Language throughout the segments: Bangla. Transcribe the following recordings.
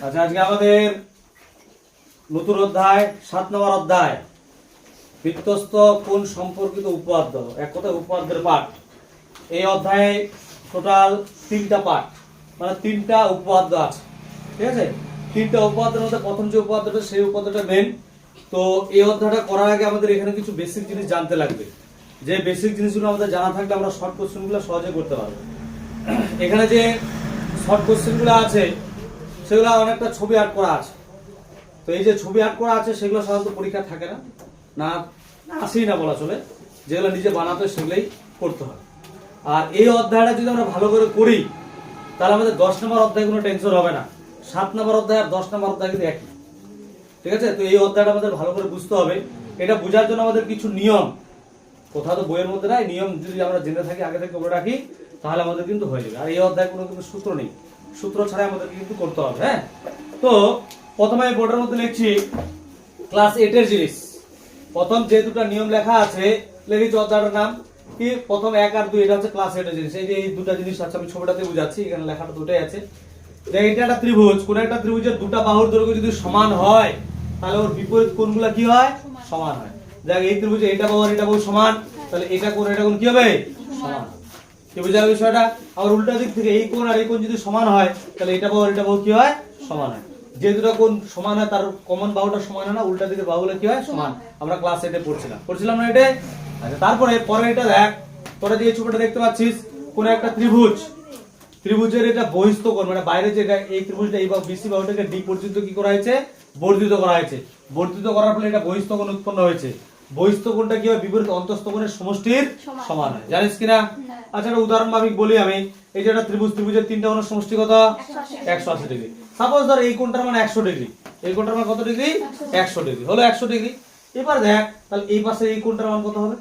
আচ্ছা, আজকে আমাদের নতুন অধ্যায় 7 নম্বর অধ্যায় বৃত্তস্থ কোণ সম্পর্কিত উপপাদ্য, এক কথায় উপপাদ্যের পাঠ। এই অধ্যায়ে টোটাল 3টা পাঠ, মানে 3টা উপপাদ্য আছে। ঠিক আছে, 3টা উপপাদ্যের মধ্যে প্রথম যে উপপাদ্যটা সেই উপপাদ্যটা মেন। তো এই অধ্যায়টা করার আগে আমাদের এখানে কিছু বেসিক জিনিস জানতে লাগবে। যে বেসিক জিনিসগুলো আমাদের জানা থাকলে আমরা শর্ট কোশ্চেনগুলো সহজে করতে পারবো। এখানে যে শর্ট কোশ্চেনগুলো আছে সেগুলো অনেকটা ছবি আর্ট করা আছে। তো এই যে ছবি আর্ট করা আছে সেগুলো সাধারণত পরীক্ষা থাকে না, না আসেই না বলা চলে। যেগুলো নিজে বানাতে সেগুলোই করতে হয়। আর এই অধ্যায়টা যদি আমরা ভালো করে করি তাহলে আমাদের 10 নম্বর অধ্যায় কোনো টেনশন হবে না। 7 নম্বর অধ্যায় আর 10 নম্বর অধ্যায় কিন্তু একই। ঠিক আছে, তো এই অধ্যায়টা আমাদের ভালো করে বুঝতে হবে। এটা বোঝার জন্য আমাদের কিছু নিয়ম, কোথাও তো বইয়ের মধ্যে নাই, নিয়ম যদি আমরা জেনে থাকি আগে থেকে করে রাখি তাহলে আমাদের কিন্তু হয়ে যাবে। আর এই অধ্যায় কোনো কিন্তু সূত্র নেই, সূত্র ছাড়া আমাদেরকে কিন্তু করতে হবে। হ্যাঁ, তো প্রথমে এই বোর্ডের মধ্যে লিখছি ক্লাস 8 এর জিনিস। প্রথম যে দুটো নিয়ম লেখা আছে লিখেছি অধ্যায়টার নাম কি, প্রথম 1 আর 2, এটা হচ্ছে ক্লাস 8 এর জিনিস। এই যে এই দুটো জিনিস আছে, আমি ছবিটাতে বুঝাচ্ছি, এখানে লেখাটা দুটোই আছে। যে এটা একটা ত্রিভুজ, কোন একটা ত্রিভুজের দুটো বাহুর দৈর্ঘ্য যদি সমান হয় তাহলে ওর বিপরীত কোণগুলো কি হয়, সমান হয়। দেখ এই ত্রিভুজে এটা বাহু আর এটা বাহু সমান, তাহলে এটা কোণ কি হবে, সমান। কি বুঝা গেল বিষয়টা? আবার উল্টা দিক থেকে এই কোণ আর এই কোণ যদি সমান হয় তাহলে এটা বাহু আর এটা বাহু কি হয়, সমান হয়। যে দুটো কোণ সমান হয় তার কমন বাহুটা সমান হয় না, উল্টা দিকের বাহুগুলো কি হয়, সমান। আমরা ক্লাস 8 এ পড়ছিলাম না এটা? আচ্ছা, তারপরে পরে এটা দেখ, তোরা যে ছবিটা দেখতে পাচ্ছিস, কোন একটা ত্রিভুজ, ত্রিভুজের এটা বহিস্থ কোণ, মানে বাইরে যেটা এই ত্রিভুজটা এই বিসি বাহুটাকে ডি পর্যন্ত কি করা হয়েছে, বর্ধিত করা হয়েছে। বর্ধিত করার ফলে এটা বহিস্থ কোণ উৎপন্ন হয়েছে। বহিস্থ কোণটা কি হয়, বিপরীত অন্তস্থ কোণের সমষ্টির সমান হয়। জানিস কিনা? আচ্ছা, একটা উদাহরণ ভাবিক বলি আমি। এই যে একটা ত্রিভুজ, ত্রিভুজের 3টা কোণের সমষ্টি কত, 180 ডিগ্রি। সাপোজ ধর এই কোণটার মান 100 ডিগ্রি, এই কোণটার মান কত ডিগ্রি, 100 ডিগ্রি হলো 100 ডিগ্রি। এবার দেখ তাহলে এই পাশে এই কোণটার মান কত হবে,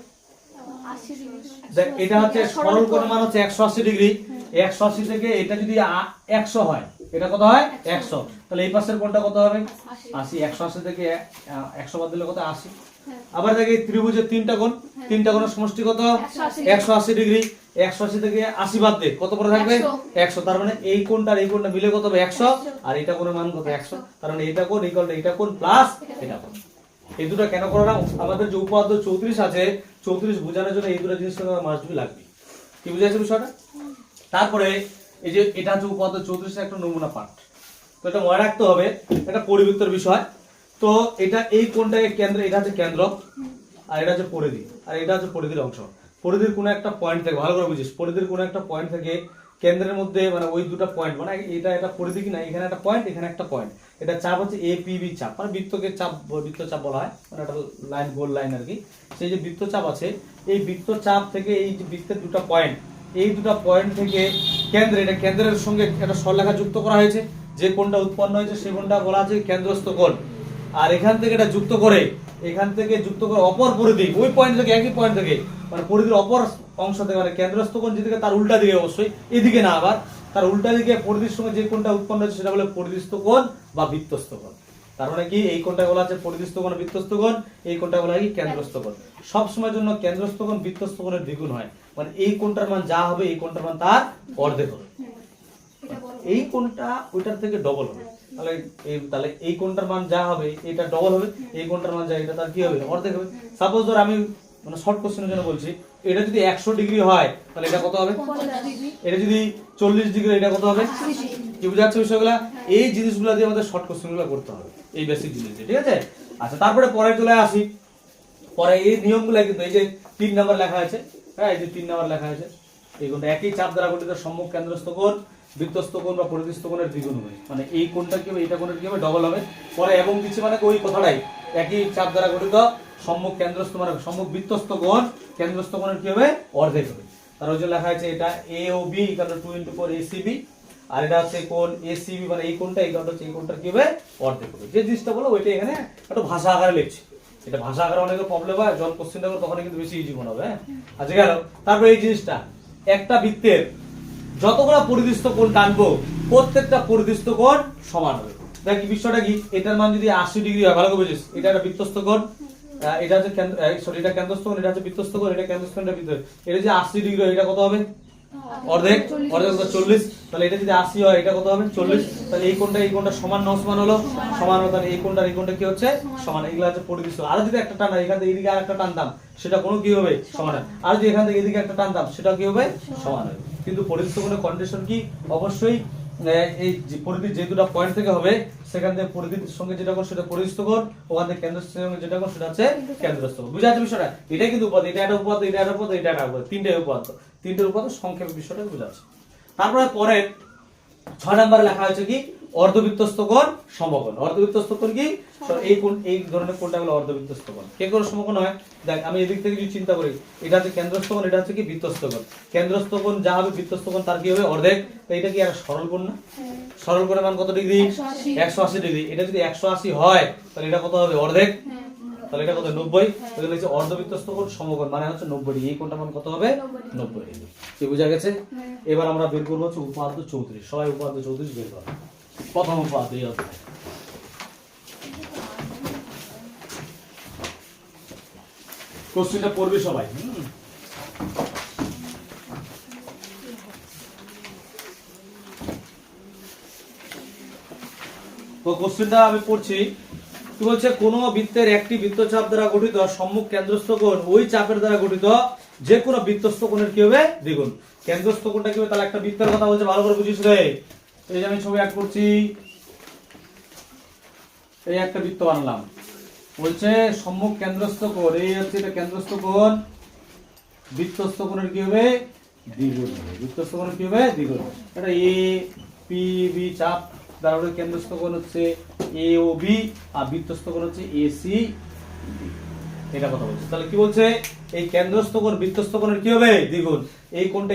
দেখ এটা হচ্ছে সরল কোণের মান হচ্ছে 180 ডিগ্রি। 180 থেকে এটা যদি 100 হয়, এটা কত হয়, 100, তাহলে এই পাশের কোণটা কত হবে, 80। 180 থেকে 100 বাদ দিলে কত, 80। আবার দেখ এই ত্রিভুজের 3টা কোণ, 3টা কোণের সমষ্টি কত, 180 ডিগ্রি। 180 থেকে 80 বাদ দে, কত পড়ে থাকবে, 100। তার মানে এই কোণটা আর এই কোণটা মিলে কত হবে, 100। আর এটা কোণের মান কত, 100। তার মানে এটা কোণ ইকুয়াল টু এটা কোণ প্লাস এটা কোণ। এই দুটো কেন করলাম, আমাদের যে উপপাদ্য 34 আছে, 34 বোঝানোর জন্য এই দুটো জিনিস মাস্ট বি লাগবে। কি বুঝা যাচ্ছে বিষয়টা? তারপরে এই যে এটা হচ্ছে উপপাদ্য 34 এর একটা নমুনা পাঠ। তো এটা মনে রাখতে হবে, এটা পরিবৃত্তের বিষয়। তো এটা এই কোণটাকে কেন্দ্র, এটা হচ্ছে কেন্দ্র, আর এটা হচ্ছে পরিধি, আর এটা হচ্ছে পরিধির অংশ। পরিধির কোনো একটা পয়েন্ট থেকে, ভালো করে বুঝিস, পরিধির কোনো একটা পয়েন্ট থেকে কেন্দ্রের মধ্যে, মানে ওই দুটো পয়েন্ট, মানে এটা পরিধি কিনা, এখানে একটা পয়েন্ট, এখানে একটা পয়েন্ট, এটা চাপ হচ্ছে এপিবি চাপ, মানে বৃত্তকে চাপ, বৃত্তচাপ বলা হয়, মানে একটা লাইন, গোল লাইন আর কি। সেই যে বৃত্তচাপ আছে, এই বৃত্তচাপ থেকে এই যে বৃত্তের দুটো পয়েন্ট, এই দুটো পয়েন্ট থেকে কেন্দ্রে, এটা কেন্দ্রের সঙ্গে একটা সরলরেখা যুক্ত করা হয়েছে। যে কোণটা উৎপন্ন হয়েছে সেই কোণটা বলা আছে কেন্দ্রস্থ কোণ। আর এখান থেকে এটা যুক্ত করে, এখান থেকে যুক্ত করে অপর পরিধি, ওই পয়েন্ট থেকে, একই পয়েন্ট থেকে, মানে পরিধির অপর অংশ থেকে, মানে কেন্দ্রস্থ কোণ যেদিকে তার উল্টা দিকে, অবশ্যই এদিকে না, আবার তার উল্টা দিকে পরিধির সঙ্গে যে কোণটা উৎপন্ন হচ্ছে সেটা বলে পরিধিস্থ কোণ বা বৃত্তস্থ কোণ। তার মানে কি, এই কোণটা বলা আছে পরিধিস্থ কোণ, বৃত্তস্থ কোণ, এই কোণটা বলা হয় কি, কেন্দ্রস্থ কোণ। সব সময়ের জন্য কেন্দ্রস্থ কোণ বৃত্তস্থ কোণের দ্বিগুণ হয়, মানে এই কোণটার মান যা হবে এই কোণটার মান তার অর্ধেক হবে। এই কোণটা ওইটার থেকে ডবল হবে, তাহলে এই কোণটার মান যা হবে এটা ডবল হবে, এই কোণটার মান যা এটা তার কি হবে, অর্ধেক হবে। সাপোজ ধর আমি মানে শর্ট কোশ্চেনের জন্য বলছি, এটা যদি 100 ডিগ্রি হয় তাহলে এটা কত হবে, এটা যদি 40 ডিগ্রি, এটা কত হবে। কি বুঝা যাচ্ছে বিষয়গুলো? এই জিনিসগুলো দিয়ে আমাদের শর্ট কোশ্চেনগুলো করতে হবে, এই বেসিক জিনিস দিয়ে। ঠিক আছে, আচ্ছা, তারপরে পরে চলে আসি। পরে এই নিয়মগুলো কিন্তু এই যে 3 নাম্বার লেখা আছে, হ্যাঁ, এই যে 3 নাম্বার লেখা আছে, এই কোণটা একই চাপ দ্বারা গঠিত সম্মুখ কেন্দ্রস্থ কোণ, বৃত্তস্থ কোণ বা পরিধিস্থ কোণের দ্বিগুণ হবে, মানে এই কোণটা কি হবে, এটা কোণের কি হবে, ডবল হবে। পরে এবং কিছু মানে ওই কথাটাই, একই চাপ দ্বারা গঠিত সম্মুখ কেন্দ্রস্থ, মানে সম্মুখ বৃত্তস্থ কোণ, কেন্দ্রস্থ কোণের কি হবে, অর্ধেক হবে। তার ওই যে লেখা আছে এটা এ O B equal to 2 * 4 ACB, আর এটা হচ্ছে কোণ এসিবি, মানে এই কোণটা ইকুয়াল টু এই কোণটার কি হবে, অর্ধেক হবে। যে জিনিসটা বলো ওইটা এখানে একটু ভাষা আকারে লিখছি। এটা ভাষা আকারে অনেকের প্রবলেম হয়, যখন কোশ্চেনটা করো তখন কিন্তু বেশি ইজি মনে হবে। হ্যাঁ, আচ্ছা গেল। তারপর এই জিনিসটা, একটা বৃত্তের যতগুলো পরিধিস্থ কোণ টানবো প্রত্যেকটা পরিধিস্থ কোণ সমান হবে। দেখ বিষয়টা কি, এটার মান যদি 80 ডিগ্রি হয়, ভালো করে বুঝিস, এটা একটা বৃত্তস্থ কোণ, এটা হচ্ছে এটা কেন্দ্রস্থ কোণ, এটা হচ্ছে বৃত্তস্থ কোণ, এটা কেন্দ্রস্থ কোণ, এটা বৃত্ত, এটা যদি 80 ডিগ্রি হয়, এটা কত হবে, অর্ধেক, অর্ধেক কত 40, তাহলে এটা যদি 80 হয় এটা কত হবে 40, তাহলে এই কোণটা সমান না অসমান হলো, সমান হলো, তাহলে এই কোণটা কি হচ্ছে সমান। এগুলো হচ্ছে পরিবেশ। আর যদি একটা টান এখান থেকে এদিকে আরেকটা টানতাম সেটা কোনো কি হবে সমান হবে, আর যদি এখান থেকে এদিকে একটা টানতাম সেটা কি হবে সমান হবে। কিন্তু পরিবেশ কোণের কন্ডিশন কি, অবশ্যই এই যে পরিধির যে দুটো পয়েন্ট থেকে হবে সেখান থেকে পরিধির সঙ্গে যেটা কোণ সেটা পরিস্থ কোণ, ওখান থেকে কেন্দ্রের সঙ্গে যেটা কোণ সেটা হচ্ছে কেন্দ্রস্থ কোণ। বুঝা যাচ্ছে বিষয়টা? এটাই কিন্তু উপাদান, এটা একটা উপাদান, এটা একটা উপাদান, এটা একটা উপাদান, তিনটে উপাদান, তিনটে উপাদান সংক্ষেপে বিষয়টা বোঝা যাচ্ছে। তারপরে পরের 6 নম্বরে লেখা হয়েছে কি অর্ধবৃত্তস্থ কোণ সমকোণ। অর্ধবৃত্তস্থ কোণ কি, এই কোণ, এই ধরনের কোণটা হলো অর্ধবৃত্তস্থ কোণ। কে কোণ সমকোণ হয়? দেখ আমি এদিক থেকে যদি চিন্তা করি, এটা হচ্ছে কেন্দ্রস্থ কোণ, এটা হচ্ছে কি বৃত্তস্থ কোণ। কেন্দ্রস্থ কোণ যা হবে বৃত্তস্থ কোণ তার কি হবে অর্ধেক। তো এটা কি একটা সরল কোণ না? সরল কোণের মান কত ডিগ্রি? 180 ডিগ্রি। এটা যদি 180 হয় তাহলে এটা কত হবে অর্ধেক, তাহলে এটা কত 90। তাহলে হচ্ছে অর্ধবৃত্তস্থ কোণ সমকোণ মানে হচ্ছে 90 ডিগ্রি। এই কোণটার মান কত হবে 90 ডিগ্রি। কি বোঝা গেছে? এবার আমরা বের করব হচ্ছে উপাদ্য 34। সবাই উপাদ্য 34 বের করো। প্রথম উপাদ্য এই অধ্যায়। কোশ্চেনটা পড়বে সবাই। তো কোশ্চেনটা আমি পড়ছি। কি বলছে, কোন বৃত্তের একটি বৃত্তচাপ দ্বারা গঠিত সম্মুখ কেন্দ্রস্থ কোণ ওই চাপের দ্বারা গঠিত যে কোনো বৃত্তস্থ কোণের কি হবে দ্বিগুণ। কেন্দ্রস্থ কোণটা কি হবে, তাহলে একটা বৃত্তের কথা বলছে, ভালো করে বুঝিস রে। এই যে আমি ছবি আঁক করছি, এই একটা বৃত্ত বানালাম, বলছে সম্মুখ কেন্দ্রস্থ কোণ, এই হচ্ছে এটা কেন্দ্রস্থ কোণ, বৃত্তস্থ কোণের কি হবে দ্বিগুণ হবে। বৃত্তস্থ কোণের কি হবে দ্বিগুণ। এটা এ পি বি চাপ দ্বারা কেন্দ্রস্থ কোণ হচ্ছে এ ও বি, আর বৃত্তস্থ কোণ হচ্ছে এ সি বি। এটা কথা বলছে। তাহলে কি বলছে, এই কেন্দ্রস্থ কোণ বৃত্তস্থ কোণের কি হবে দ্বিগুণ। এই কোণটা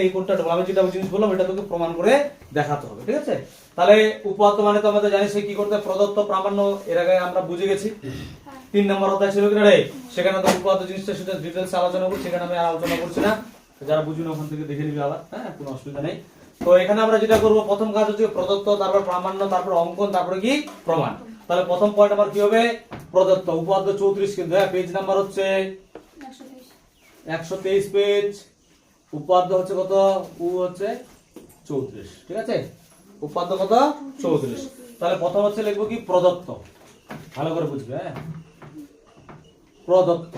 আমি যেটা জিনিস বললাম এটা তোকে প্রমাণ করে দেখাতে হবে, ঠিক আছে? তাহলে উপাত্ত মানে তো আমাদের জানিস কি করতে, প্রদত্ত প্রামাণ্য এর আগে আমরা বুঝে গেছি। 3 নম্বর অধ্যায় ছিল কিনা রে, সেখানে তো উপাত্ত জিনিসটা সেটা ডিটেইলস আলোচনা করছি, সেখানে আমি আলোচনা করছি না। যারা বুঝুন ওখান থেকে দেখে নিবি আবার, হ্যাঁ কোনো অসুবিধা নেই। তো এখানে আমরা যেটা করব, প্রথম কাজ হচ্ছে প্রদত্ত, তারপর প্রামাণ্য, তারপর অঙ্কন, তারপরে কি প্রমাণ। তাহলে প্রথম পয়েন্ট আমার কি হবে, প্রদত্ত উপাদ্য 34 কিন্তু, হ্যাঁ পেজ নাম্বার হচ্ছে 123 পেজ। উপাদ্য হচ্ছে কত, উ হচ্ছে 34, ঠিক আছে? উপাদ্য কত 34। তাহলে প্রথম হচ্ছে লিখবো কি প্রদত্ত, ভালো করে বুঝবে, হ্যাঁ প্রদত্ত।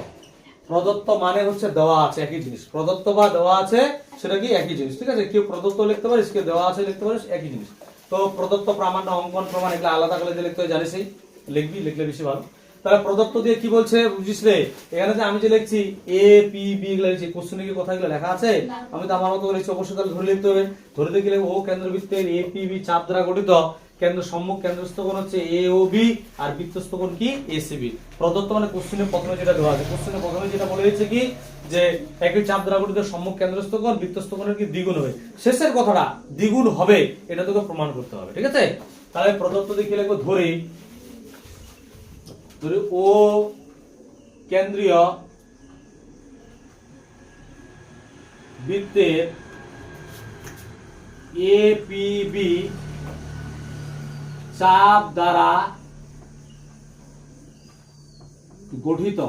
প্রদত্ত মানে হচ্ছে দেওয়া আছে, একই জিনিস। প্রদত্ত বা দেওয়া আছে সেটা কি একই জিনিস, ঠিক আছে? কেউ প্রদত্ত লিখতে পারিস, কেউ দেওয়া আছে লিখতে পারিস, একই জিনিস। তো প্রদত্ত, প্রামাণ্য, অঙ্কন, প্রমাণ এগুলো আলাদা করে লিখতে হয়, জানিসই, লিখবি, লিখলে বেশি ভালো। তাহলে প্রদত্ত দিয়ে কি বলছে বুঝিস রে, এখানে যে আমি যে লিখছি এ পি বি এগুলো লিখছি, কোশ্চেনে কি কথাগুলো লেখা আছে? আমি তো আমার মতো লিখছি, অবশ্যই তাহলে ধরে লিখতে হবে। ধরে দেখে লিখবো ও কেন্দ্রবৃত্তের এ পি বি চাপ দ্বারা গঠিত কেন্দ্র সম্মুখ কেন্দ্রস্থ কোণ হচ্ছে এ ও বি, আর বৃত্তস্থ কোণ কি এ সি বি। প্রদত্ত মানে কোশ্চেনে প্রথমে যেটা দেওয়া আছে, কোশ্চেনে প্রথমে যেটা বলে দিয়েছে কি যে একই চাপ দ্বারা গঠিত সম্মুখ কেন্দ্রস্থ কোণ বৃত্তস্থ কোণের কি দ্বিগুণ হবে। শেষের কথাটা দ্বিগুণ হবে এটা তোকে প্রমাণ করতে হবে, ঠিক আছে? তাহলে প্রদত্ত দিয়ে লিখবো, ধরি ও কেন্দ্রীয় বৃত্তের এ পি বি চাপ দ্বারা গঠিত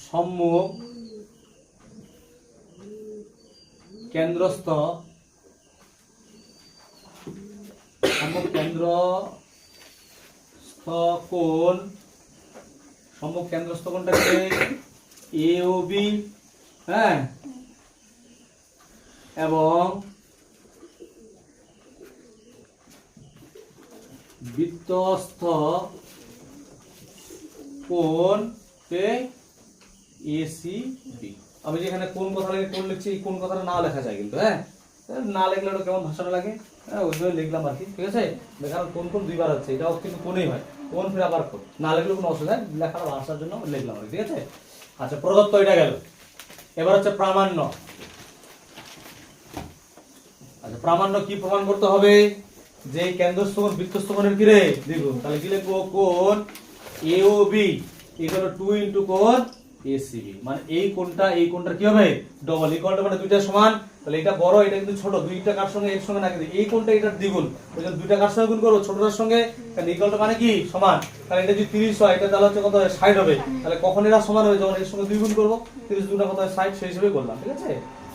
সম্মুখ কেন্দ্রস্থ কোণ, সম্মুখ কেন্দ্রস্থ কোণটাকে এ ও বি, হ্যাঁ, এবং বৃত্তস্থ কোণ কে এ সি বি। আমি যেখানে কোন কথা লাগে কোন লিখছি, কোন কথাটা না লেখা যায় কিন্তু, হ্যাঁ না লিখলে ওটা কেমন ভাষাটা লাগে, হ্যাঁ ওইভাবে লিখলাম আর কি, ঠিক আছে? কারণ কোন কোন দুইবার হচ্ছে, এটাও কিন্তু কোনই হয়, কোন ফির আবার কোন, না লিখলে কোনো অসুবিধা নেই, লেখার ভাষার জন্য লিখলাম আর কি, ঠিক আছে? আচ্ছা প্রদত্ত এটা গেল। এবার হচ্ছে প্রামাণ্য। আচ্ছা প্রামাণ্য কি প্রমাণ করতে হবে, যে কেন্দ্রস্থ কোণ বৃত্তস্থ কোণের কি রে দ্বিগুণ। তাহলে কি লিখবো, কোণ এ O B equal to 2 into কোণ এসিবি, মানে এই কোণটার কি হবে ডবল। এই কোণটা মানে দুইটা সমান, তাহলে এটা বড় এটা কিন্তু ছোট, দুইটা কার সঙ্গে এর সঙ্গে না, কিন্তু এই কোণটা এটার দ্বিগুণ, ওই জন্য দুইটা কার সঙ্গে গুণ করব ছোটটার সঙ্গে, কারণ এই কোণটা মানে কি সমান, তাহলে এটা যদি 30 হয় এটা তাহলে হচ্ছে কত 60 হবে, তাহলে কখন এরা সমান হবে যখন এর সঙ্গে দুই গুণ করব, 30 দুটা কত 60, সেই হিসেবে করলাম, ঠিক আছে।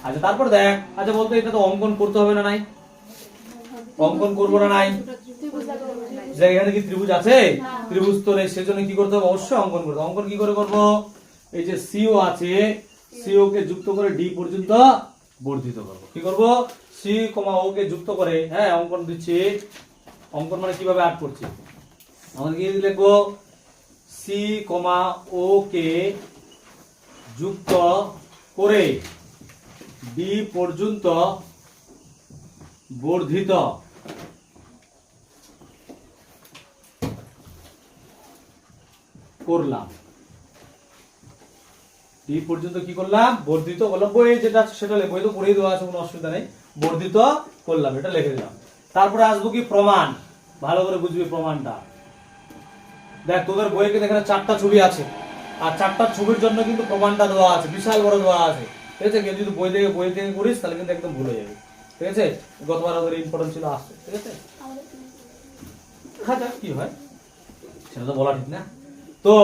আচ্ছা তারপর দেখ, আচ্ছা বলতো এটা তো অঙ্কন করতে হবে না নাই, অঙ্কন করব না নাই, যে এখানে কি ত্রিভুজ আছে, ত্রিভুজ তো নেই, সেজন্য কি করতে হবে অবশ্যই অঙ্কন করতে হবে। অঙ্কন কি করে করব, এই যে সিও আছে, সিও কে যুক্ত করে ডি পর্যন্ত বর্ধিত করব। কি করব, সি ও কে যুক্ত করে, হ্যাঁ অঙ্কন দিচ্ছি, অঙ্কন মানে কিভাবে আট করছি, আমাদের কি লিখবো, সি ও কে যুক্ত করে ডি পর্যন্ত বর্ধিত করলাম, ডি পর্যন্ত কি করলাম বর্ধিত করলাম, বই যেটা সেটা বই তো পড়েই দেওয়া আছে, কোনো অসুবিধা নেই, বর্ধিত করলাম, এটা লিখে দিলাম। তারপরে আসবো কি প্রমাণ, ভালো করে বুঝবি প্রমাণটা। দেখ তোদের বইকে এখানে 4টা ছবি আছে, আর 4টা ছবির জন্য কিন্তু প্রমাণটা দেওয়া আছে, বিশাল বড় দেওয়া আছে, ঠিক আছে। কেউ যদি বই থেকে করিস তাহলে কিন্তু একদম ভুলে যাবে, ঠিক আছে। গতবার ওদের ইম্পর্টেন্ট ছিল আসছে, ঠিক আছে। দেখা কি হয় সেটা তো বলা ঠিক না। তো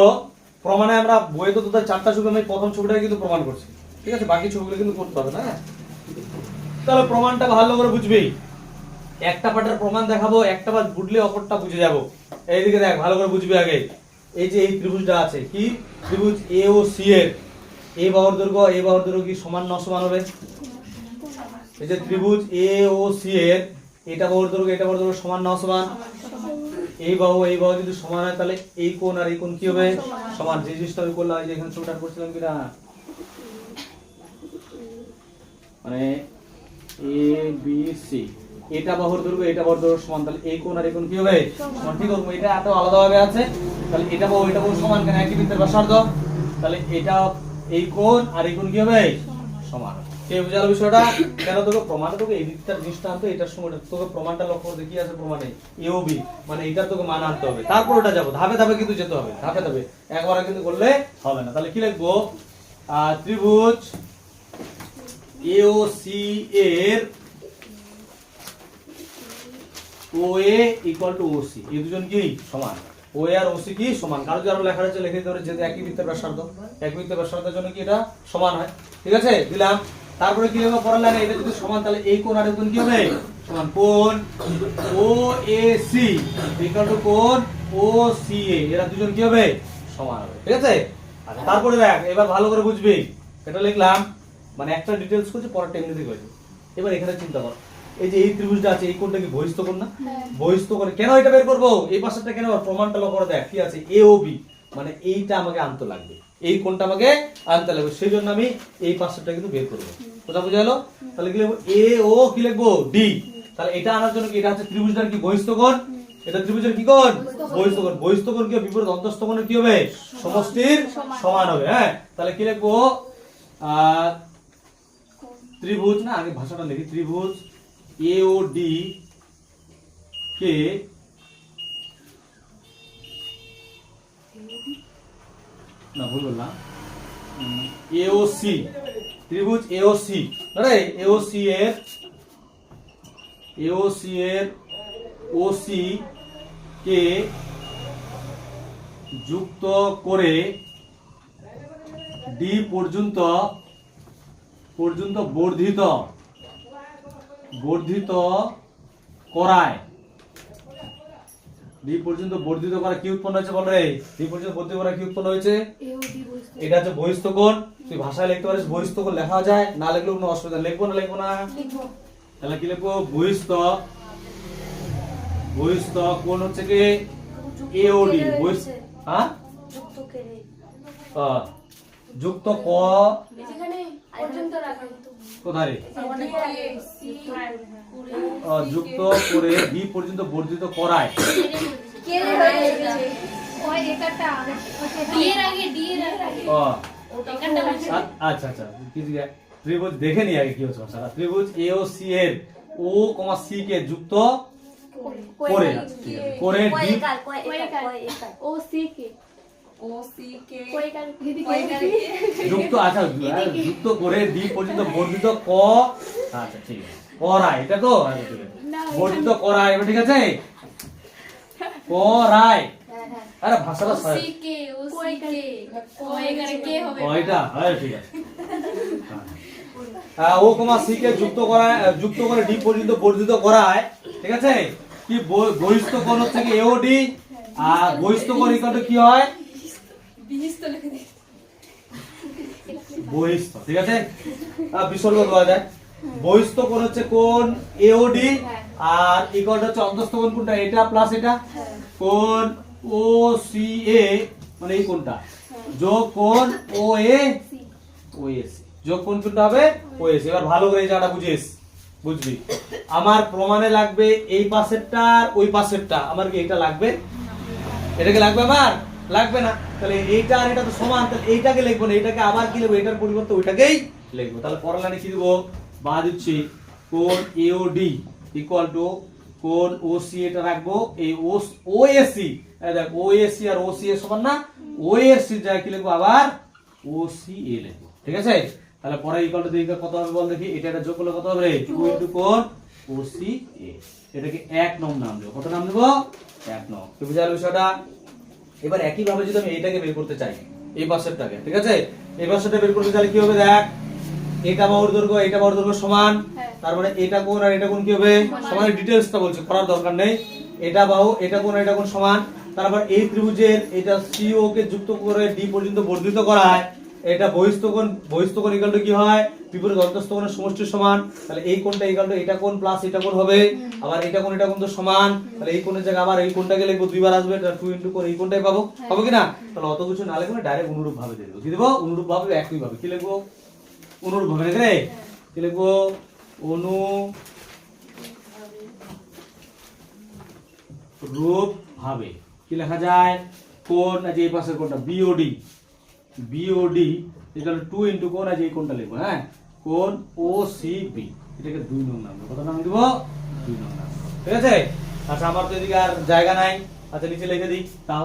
প্রমাণে আমরা বইয়ে তো তোদের 4টা ছবি, আমি প্রথম ছবিটা কিন্তু প্রমাণ করছি, ঠিক আছে, বাকি ছবিগুলো কিন্তু করতে হবে না। তাহলে প্রমাণটা ভালো করে বুঝবি, একটা পার্টের প্রমাণ দেখাবো, একটা পার্ট বুঝলে অপরটা বুঝে যাবো। এইদিকে দেখ ভালো করে বুঝবি আগে, এই যে এই ত্রিভুজটা আছে, কি ত্রিভুজ এ ও সি এর এই বাহুর দৈর্ঘ্য কি সমান না অসমান হবে, এই যে ত্রিভুজ এ ও সি এর এটা বাহুর দৈর্ঘ্য সমান না অসমান, এই বাহু যদি সমান হয় তাহলে এই কোণ আর এই কোণ কি হবে সমান। যে জিনিসটা আমি করলাম, যে এখানে ছবিটা করছিলাম কিনা, মানে এ বি সি, এটা বাহুর দৈর্ঘ্য সমান, তাহলে এই কোণ আর এই কোণ কি হবে সমান। ঠিক আছে, এটা এত আলাদা ভাবে আছে, তাহলে এটা বাহু সমান কেন, একই বৃত্তের ব্যাসার্ধ, তাহলে এটা এই কোণ আর এই কোণ কি হবে সমান। কে বুঝালো বিষয়টা, কেন তোকে প্রমাণে তোকে এই দিকটার জিনিসটা আনতে, এটার সময় তোকে প্রমাণটা লক্ষ্য করতে কি আছে প্রমাণে এ ও বি, মানে এটা তোকে মান আনতে হবে, তারপর ওটা যাবো ধাপে ধাপে কিন্তু যেতে হবে, ধাপে ধাপে একবারে কিন্তু করলে হবে না। তাহলে কি লিখবো, ত্রিভুজ এ ও সি এর ও এ ইকুয়াল টু ও সি, এই দুজন কি সমান, ও এ আর ও সি কি সমান, কারো যারা লেখা আছে লিখে দিতে পারে, যেহেতু একই বৃত্তের ব্যাসার্ধ, একই বৃত্তের ব্যাসার্ধের জন্য কি এটা সমান হয়, ঠিক আছে দিলাম। তারপরে কি লিখবো পরের লাইনে, এটা যদি সমান তাহলে এই কোণ আর এই কোণ কি হবে সমান, কোণ ও এ সি ইকুয়াল টু কোণ ও সি এ, এরা দুজন কি হবে সমান হবে, ঠিক আছে। আচ্ছা তারপরে দেখ এবার ভালো করে বুঝবি, এটা লিখলাম, মানে একটা ডিটেইলস করছি, পরেরটা এমনিতে করেছি। এবার এখানে চিন্তা কর, এই যে এই ত্রিভুজটা আছে, এই কোণটা কি বহিস্থ কোণ না, বহিস্থ কোণ, কেন এটা বের করবো, এই পাশেরটা কেন, প্রমাণটা লক্ষ্য করে দেখ কি আছে এ ও বি, মানে এইটা আমাকে আনতে লাগবে, এই কোণটা আমাকে আনতে লাগবে, সেই জন্য আমি এই পাশেরটা কিন্তু বের করবো, কথা বুঝা গেল। তাহলে কি লিখবো, এ ও কি লিখবো ডি, তাহলে এটা আনার জন্য কি, এটা হচ্ছে ত্রিভুজটার কি বহিস্থ কোণ, এটা ত্রিভুজের কি কোণ বহিস্থ কোণ, বহিস্থ কোণ কি বিপরীত অন্তস্থ কোণের কি হবে সমষ্টির সমান হবে, হ্যাঁ। তাহলে কি লিখবো, ত্রিভুজ না, আগে ভাষাটা লিখি, ত্রিভুজ এ ও ডি কে না ভুল বললাম, এ ও সি, ত্রিভুজ এ ও সি, আরে এ ও সি এর ও সি কে যুক্ত করে ডি পর্যন্ত বর্ধিত করায়, ডি পর্যন্ত বর্ধিত করা কি উৎপন্ন হয়েছে বল রে, ডি পর্যন্ত বর্ধিত করা কি উৎপন্ন হয়েছে, এটা হচ্ছে বহিস্থ কোণ। তুই ভাষায় লিখতে পারিস বহিস্থ কোণ, লেখা যায়, না লিখলেও কোনো অসুবিধা, লিখবো না লিখবো না, তাহলে কি লিখবো, বহিস্থ কোণ হচ্ছে কি এ ও ডি, হ্যাঁ যুক্ত ক কোথায় যুক্ত করে ডি পর্যন্ত বর্ধিত করায়, আচ্ছা আচ্ছা ত্রিভুজ দেখে নি আগে কি হচ্ছে, ত্রিভুজ এ ও সি এর ও সি কে যুক্ত করে ডি ও সি কে ও সি কে যুক্ত আচ্ছা যুক্ত করে ডি পর্যন্ত বর্ধিত ক আচ্ছা ঠিক আছে করায় এটা তো আচ্ছা ঠিক আছে বর্ধিত করায় এবার ঠিক আছে করায় আরে ভাষাটা সি কে ও সি কে ও এখানে কে হবে ওইটা আরে ঠিক আছে ও কমা সি কে যুক্ত করে ডি পর্যন্ত বর্ধিত করায় ঠিক আছে কি বহিস্থ কোণ হচ্ছে কি এওডি আর বহিস্থ কোণ ইকুয়াল টু কি হয় বিহিস্ত লিখে দিই বহিস্থ ঠিক আছে বিসর্গ দেওয়া যায় বহিস্থ কোণ হচ্ছে কোণ এওডি আর ইকুয়াল হচ্ছে অন্তস্থ কোণ কোনটা এটা প্লাস এটা কোণ ও সি এ মানে এই কোণটা যোগ কোণ ও এ ও এস যোগ কোণ কোনটা হবে ও এস এবার ভালো করে এই জায়গাটা বুঝবি আমার প্রমাণে লাগবে এই পাশেরটা আর ওই পাশেরটা আমার কি এটা লাগবে এটাকে লাগবে আমার লাগবে না তাহলে এইটা আর এটা তো সমান তাহলে এইটাকে লিখবো না এটাকে আবার কি লিখবো এটার পরিবর্তে ওইটাকেই লিখবো তাহলে পরের লাইনে কি দেব বা দিচ্ছি কোণ এওডি ইকুয়াল টু কোণ ওসি এটা রাখবো এই ওএসি দেখ ওএসি আর ওসি এর সমান না ওএসি যায় কি লিখবো আবার ওসি এ লিখবো ঠিক আছে তাহলে পরে ইকুয়াল টু দিকে কত হবে বল দেখি এটা যোগ করলে কত হবে 2 ইনটু কোণ ওসি এ এটাকে 1 নং নাম দেব কত নাম দেব 1 নং কি বুঝালো বিষয়টা এবার একই ভাবে যদি আমি এইটাকে বের করতে চাই এই পাশেরটাকে ঠিক আছে এই পাশেরটা বের করতে চাইলে কি হবে দেখ এটা বাহুর দৈর্ঘ্য সমান তার মানে এটা কোণ আর এটা কোণ কি হবে সমান ডিটেইলসটা বলছি করার দরকার নেই এটা বাহু এটা কোণ সমান তারপর এই ত্রিভুজের এটা সিও কে যুক্ত করে ডি পর্যন্ত বর্ধিত করা হয় এটা বহিস্থ কোণ ইকুয়াল টু কি হয় বিপরীত অন্তস্থ কোণের সমষ্টির সমান তাহলে এই কোণটা ইকুয়াল টু এটা কোণ প্লাস এটা কোণ হবে আবার এটা কোণ তো সমান তাহলে এই কোণের জায়গায় আবার এই কোণটাকে লিখবো দুইবার আসবে এটা 2 ইনটু কোণ এই কোণটাই পাবো পাবো কি না তাহলে অত কিছু না লিখবো ডাইরেক্ট অনুরূপ ভাবে দিয়ে দেব কি দেব অনুরূপ ভাবে একই ভাবে কি লিখবো অনুরূপ ভাবে রে কি লিখবো অনুরূপ ভাবে কি লেখা যায় কোণ আজ এই পাশের কোণটা বিওডি ইকুয়াল টু 2 ইনটু কোণ আজ এই কোণটা লিখবো হ্যাঁ কোণ ওসিবি এটাকে 2 নং নাম দেব কত নাম দেব 2 নং নাম ঠিক আছে আচ্ছা আমার তো এদিকে আর জায়গা নাই আচ্ছা নিচে লিখে দিই তাও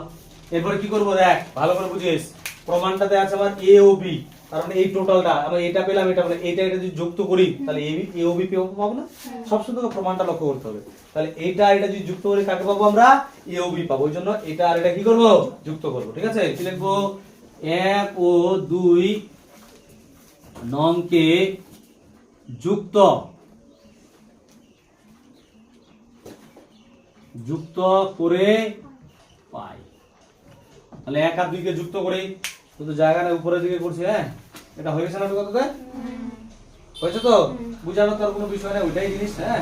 এরপর কি করব দেখ ভালো করে বুঝিস প্রমাণটাতে আছে আমার এ ও বি তার মানে এই টোটালটা আমরা এটা পেলাম এটা মানে এটা যদি যুক্ত করি তাহলে এ ও বি পাবো না সব সময় প্রমাণটা লক্ষ্য করতে হবে তাহলে এটা যদি যুক্ত করে কাকে পাবো আমরা এ ও বি পাবো ওই জন্য এটা আর এটা কি করব যুক্ত করব ঠিক আছে কি লিখবো 1 ও 2 নং কে যুক্ত করে পাই তাহলে 1 আর 2 কে যুক্ত করি তো জায়গাটা উপরের দিকে করছি হ্যাঁ এটা হয়ে গেছে না কতটা হয়েছে তো বুঝানোর তার কোনো বিষয় না ওইটাই জিনিস হ্যাঁ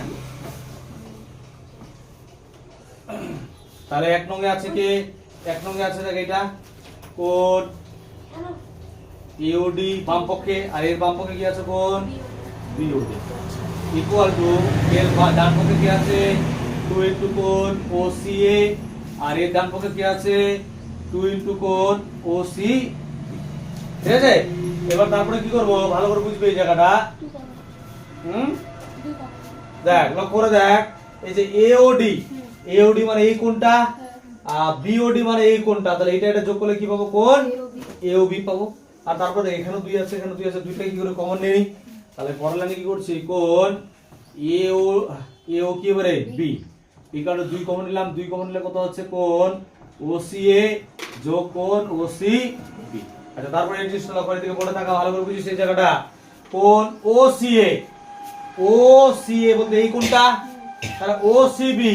তাহলে 1 নং এ আছে কি 1 নং এ আছে দেখ এটা কোণ এওডি বাম পক্ষে আর এর বাম পক্ষে কি আছে কোণ বিওডি ইকুয়াল টু এর ডান পক্ষে কি আছে 2 ইনটু কোণ ওসিএ আর এর ডান পক্ষে কি আছে 2 ইনটু কোণ ওসি ঠিক আছে এবার তারপরে কি করব ভালো করে বুঝবে এই জায়গাটা দেখ লক্ষ্য করে দেখ এই যে এওডি মানে এই কোণটা আর বিওডি মানে এই কোণটা তাহলে এটা যোগ করলে কি পাবো কোণ এওবি পাবো আর তারপরে এখানে 2 আছে এখানে 2 আছে দুইটা কি করে কমন নেই তাহলে পরের লাইনে কি করছি কোণ এও কি হবে বি ইকুয়াল টু 2 কমন নিলাম 2 কমন নিলে কত হচ্ছে কোণ ওসিএ যোগ কোণ ওসিবি আচ্ছা তারপরে এই জিনিসটা লক্ষ্য করে দিকে বলে থাকা ভালো করে বুঝিস এই জায়গাটা কোণ ওসিএ বলতে এই কোণটা তাহলে ওসিবি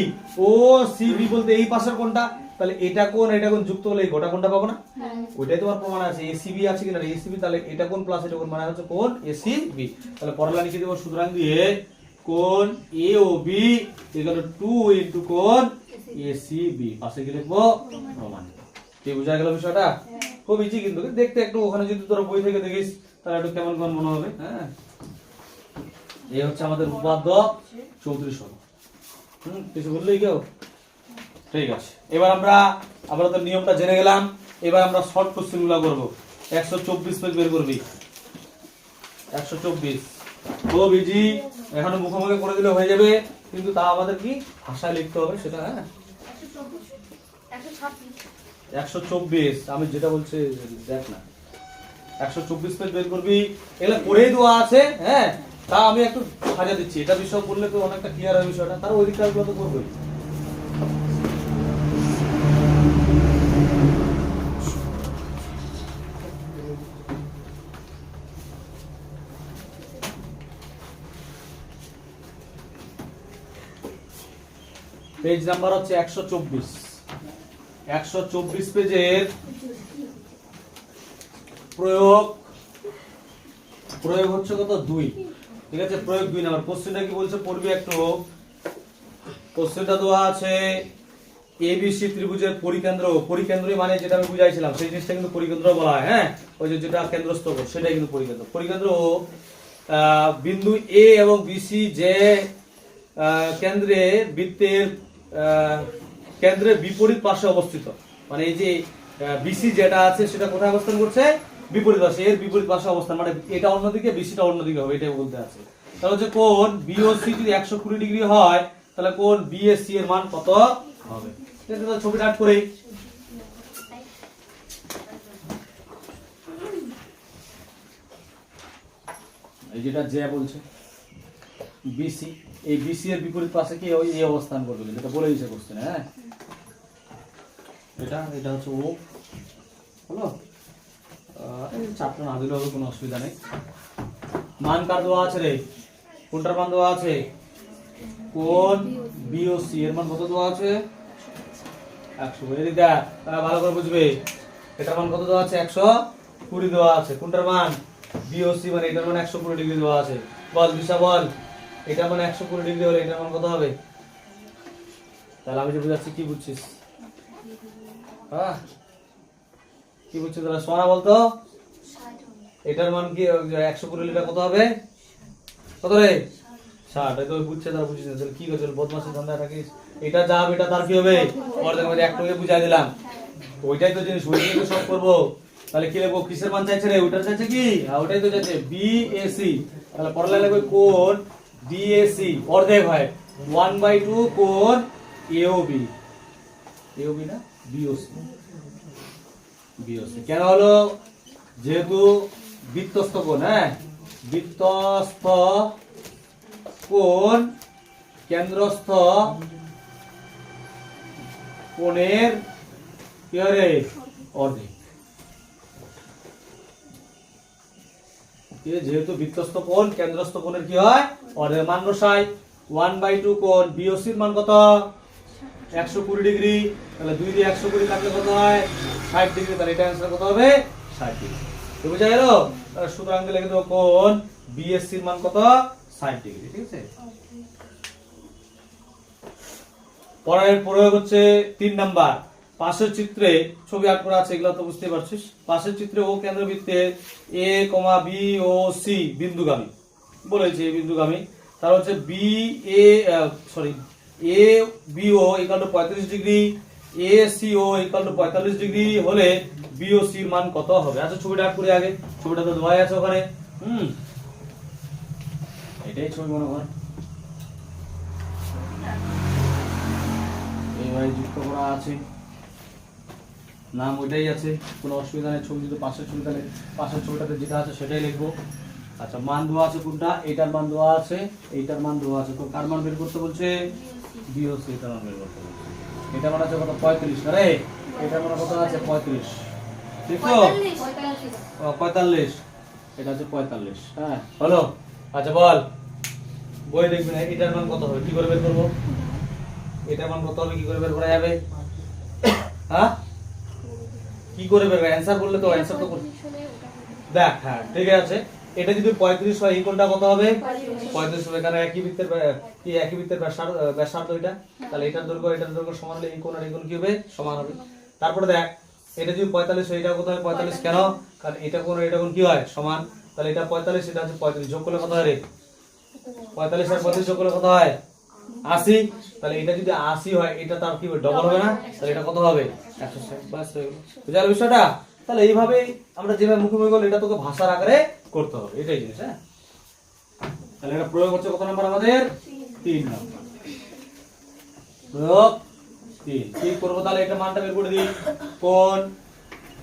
বলতে এই পাশের কোণটা তাহলে এটা কোণ যুক্ত হলে এই গোটা কোণটা পাবো না ওইটাই তোমার প্রমাণ আছে এসিবি আছে কিনা এসিবি তাহলে এটা কোণ প্লাস এটা কোণ মানে হচ্ছে কোণ এসিবি তাহলে পরের লাইনে কি দেব সুতরাং দিয়ে কোণ এওবি ইকুয়াল টু 2 ইনটু কোণ এসিবি পাশে কি লিখবো প্রমাণিত কি বুঝা গেল বিষয়টা খুব ইজি কিন্তু দেখতে একটু ওখানে যদি তোরা বই থেকে দেখিস তাহলে একটু কেমন কেমন মনে হবে হ্যাঁ এই হচ্ছে আমাদের উপাদ্য 34 হলো কিছু বললেই কেউ ঠিক আছে এবার আমরা তো নিয়মটা জেনে গেলাম এবার আমরা শর্ট কোশ্চেন গুলো করব 124 পেজ বের করবি 124 খুব ইজি এখানে মুখোমুখি করে দিলে হয়ে যাবে কিন্তু তা আমাদের কি ভাষায় লিখতে হবে সেটা হ্যাঁ 126 124 আমি যেটা বলছি দেখ না 124 পেজ বের করবি, এগুলা করেই দেওয়া আছে। হ্যাঁ, তা আমি একটু সাজা দিচ্ছি, এটা বিষয় বললে তো অনেকটা ক্লিয়ার হয় বিষয়টা, তার ওই দিকটা তো করবই। পেজ নাম্বার হচ্ছে 124। 124 পেজের প্রয়োগ প্রয়োগ হচ্ছে কত 2, ঠিক আছে? প্রয়োগ 2 নাম্বার। কোশ্চেনটা কি বলছে পড়বি একটু। কোশ্চেনটা দেওয়া আছে এবিসি ত্রিভুজের পরিকেন্দ্র, পরিকেন্দ্র মানে যেটা আমি বুঝাইছিলাম সেই জিনিসটা কিন্তু পরিকেন্দ্র বলা হয়। হ্যাঁ, ওই যে যেটা কেন্দ্রস্থ সেটাই কিন্তু পরিকেন্দ্র। পরিকেন্দ্র বিন্দু এ এবং বিসি যে কেন্দ্রে বৃত্তের কেন্দ্রের বিপরীত পাশে অবস্থিত, মানে এই যে বিসি যেটা আছে সেটা কোথায় অবস্থান করছে? বিপরীত পাশে, এর বিপরীত পাশে অবস্থান, মানে এটা অন্যদিকে বিসিটা অন্যদিকে হবে, এটাই বলতে আছে। তাহলে হচ্ছে কোণ বিওসি যদি 120 ডিগ্রি হয় তাহলে কোণ বিএসি এর মান কত হবে? এটা তো ছবিটা আট করেই এই যেটা যে বলছে বিসি, এই বিসি এর বিপরীত পাশে কি ওই এই অবস্থান করবে, যেটা বলে দিয়েছে কোশ্চেনে। হ্যাঁ, এটা হচ্ছে ও হলো, এই চাপটা না দিলেও কোনো অসুবিধা নেই। মান কার দেওয়া আছে রে? কোনটার মান দেওয়া আছে? কোণ বিওসি এর মান কত দেওয়া আছে? 100। এই দেখ, তারা ভালো করে বুঝবে। এটার মান কত দেওয়া আছে? 120 দেওয়া আছে। কোনটার মান? বিওসি মানে এটার মান 120 ডিগ্রি দেওয়া আছে। বল দিশা বল, এটার মান 120 ডিগ্রি হলে এটার মান কত হবে? তাহলে আমি যে বুঝাচ্ছি কি বুঝছিস? হ্যাঁ, কি বুঝছিস তাহলে? সোনা বলতো এটার মান কি 120 লিটার কত হবে? কত রে? 60। এই তো বুঝছে, তারা বুঝছিস না। তাহলে কি করছিস? বদমাশি ধান্দা থাকিস। এটা যা হবে এটা তার কি হবে? অর্ধেক মধ্যে একটুকে বুঝাই দিলাম। ওইটাই তো জিনিস, ওইটাই তো সব করবো। তাহলে কি লিখবো? কিসের মান চাইছে রে? ওইটা চাইছে কি? ওইটাই তো চাইছে বিএসি। তাহলে পড়লে লাগবে কোণ ডিএসি অর্ধেক হয় 1/2 কোণ এওবি। এওবি না বিওসি। বিওসি কেন হলো? যেহেতু বৃত্তস্থ কোণ, হ্যাঁ, বৃত্তস্থ কোণ কেন্দ্রস্থ কোণের কি হয়? অর্ধেক। যেহেতু বৃত্তস্থ কোণ কেন্দ্রস্থ কোণের কি হয়? অর্ধেক। মান বসাই 1/2 কোণ বিওসির মান কত? 120 ডিগ্রি। তাহলে 2 দিয়ে 120 কাটলে কত হয়? 60 ডিগ্রি। তাহলে এটা অ্যান্সার কত হবে? 60 ডিগ্রি। তো বুঝা গেল? তাহলে সুতরাং লিখে দেবো কোণ বিএসসি এর মান কত? 60 ডিগ্রি। ঠিক আছে? পরের প্রয়োগ হচ্ছে 3 নাম্বার। পাশের চিত্রে ছবি আঁকা করা আছে, এগুলো তো বুঝতে পারছিস। পাশের চিত্রে ও কেন্দ্রবৃত্তে এ, বি ও সি বিন্দুগামী বলেছে, বিন্দুগামী। তার হচ্ছে B A sorry A B O equal to 35 degree, A C O equal to 45 degree হলে বি ও সি এর মান কত হবে? আচ্ছা ছবিটা আঁক করে আগে, ছবিটা তো দেওয়া আছে ওখানে। এটাই ছবি মনে হয় এইভাবে যুক্ত করা আছে, নাম ওইটাই আছে, কোনো অসুবিধা নেই। ছবি যদি পাশের ছবি, তাহলে পাশের ছবিটাতে যেটা আছে সেটাই লিখবো। আচ্ছা মান দেওয়া আছে কোনটা? এইটার মান দেওয়া আছে, এইটার মান দেওয়া আছে। তো কার মান বের করতে বলছে? বিওসি এটার মান বের করতে বলছে। এটা মান আছে কত? 35। আরে এটার মান কত আছে? 35। ঠিক তো? 45। এটা হচ্ছে 45। হ্যাঁ, হলো। আচ্ছা বল, বই দেখবি না, এটার মান কত হবে? কি করে বের করবো? এটার মান কত হবে? কি করে বের করা যাবে? হ্যাঁ, কি করে বের করবে? অ্যানসার বললে তো অ্যানসার তো দেখ। হ্যাঁ ঠিক আছে, এটা যদি 35 হয় এই কোণটা কত হবে? 35 হবে, কারণ একই বৃত্তের কি একই বৃত্তের ব্যাসার্ধ এটা। তাহলে এটার দৈর্ঘ্য এটার দৈর্ঘ্য সমান হলে এই কোণ আর এই কোণ কি হবে? সমান হবে। তারপরে দেখ, এটা যদি 45 হয় এটা কত হয়? 45 কেন? কারণ এটা কোণ এটা কোণ কি হয়? সমান। তাহলে এটা 45, এটা হচ্ছে 35, যোগ করলে কত হয় রে? 45 আর 35 যোগ করলে কত হয়? 80। তাহলে এটা যদি 80 হয় এটা তার কি হবে? ডবল হবে না? তাহলে এটা কত হবে? 160। বাস হয়ে গেল। বুঝা গেল বিষয়টা? তাহলে এইভাবে আমরা যেভাবে মুখে গেল এটা তোকে ভাষার আকারে করতে হবে, এটাই জিনিস। হ্যাঁ, তাহলে এটা প্রয়োগ হচ্ছে কত নাম্বার আমাদের? 3 নাম্বার প্রয়োগ। 3 কি করব তাহলে এটা মানটা বের করে দিই কোণ